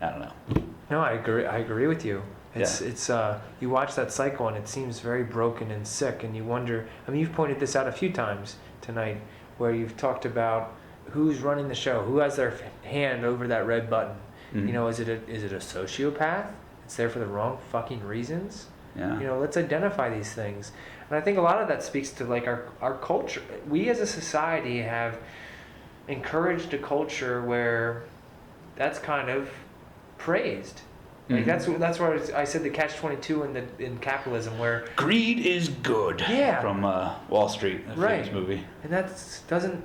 I don't know. No, I agree with you. It's you watch that cycle and it seems very broken and sick, and you wonder. I mean, you've pointed this out a few times tonight, where you've talked about who's running the show, who has their hand over that red button. Mm-hmm. You know, is it a sociopath? It's there for the wrong fucking reasons. Yeah. You know, let's identify these things. And I think a lot of that speaks to like our culture. We as a society have encouraged a culture where that's kind of praised. Like that's where I said the catch-22 in capitalism, where greed is good. Yeah. From Wall Street, a famous movie. And that doesn't.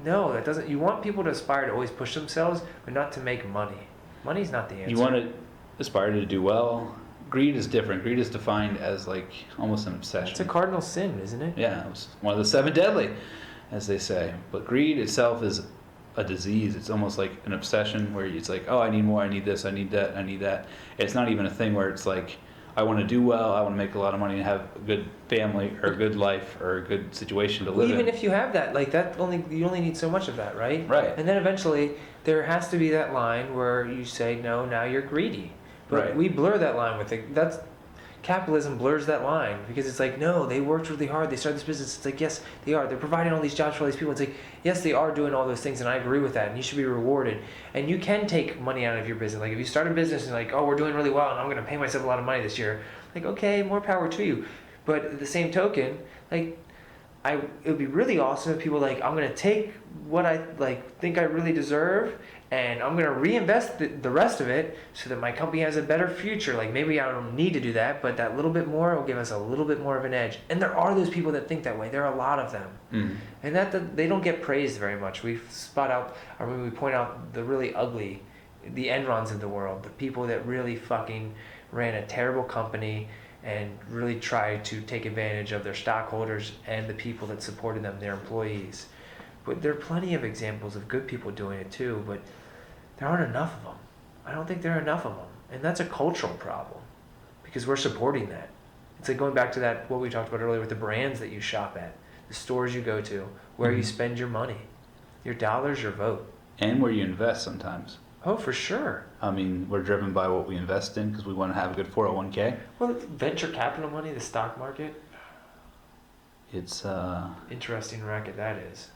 You want people to aspire to always push themselves, but not to make money. Money's not the answer. You want to aspire to do well. Greed is different. Greed is defined as like almost an obsession. It's a cardinal sin, isn't it? Yeah, it was one of the 7 deadly, as they say. But greed itself is a disease. It's almost like an obsession where it's like, oh, I need more, I need this, I need that, I need that. It's not even a thing where it's like, I want to do well, I want to make a lot of money and have a good family or a good life or a good situation to live in. Even if you have that, like you only need so much of that, right? Right. And then eventually there has to be that line where you say, no, now you're greedy. But Right. we blur that line with it. Capitalism blurs that line, because it's like, no, they worked really hard, they started this business. It's like, yes, they are. They're providing all these jobs for all these people. It's like, yes, they are doing all those things, and I agree with that, and you should be rewarded. And you can take money out of your business. Like if you start a business and like, oh, we're doing really well, and I'm going to pay myself a lot of money this year. Like, okay, more power to you. But at the same token, like, it would be really awesome if people like, I'm going to take what I like think I really deserve, and I'm going to reinvest the rest of it so that my company has a better future. Like maybe I don't need to do that, but that little bit more will give us a little bit more of an edge. And there are those people that think that way. There are a lot of them. Mm. And that they don't get praised very much. We point out the really ugly, the Enrons of the world, the people that really fucking ran a terrible company and really tried to take advantage of their stockholders and the people that supported them, their employees. But there are plenty of examples of good people doing it too, but there aren't enough of them. I don't think there are enough of them. And that's a cultural problem, because we're supporting that. It's like going back to that, what we talked about earlier with the brands that you shop at, the stores you go to, where you spend your money. Your dollar's your vote. And where you invest sometimes. Oh, for sure. I mean, we're driven by what we invest in because we want to have a good 401k. Well, venture capital money, the stock market. It's interesting racket that is.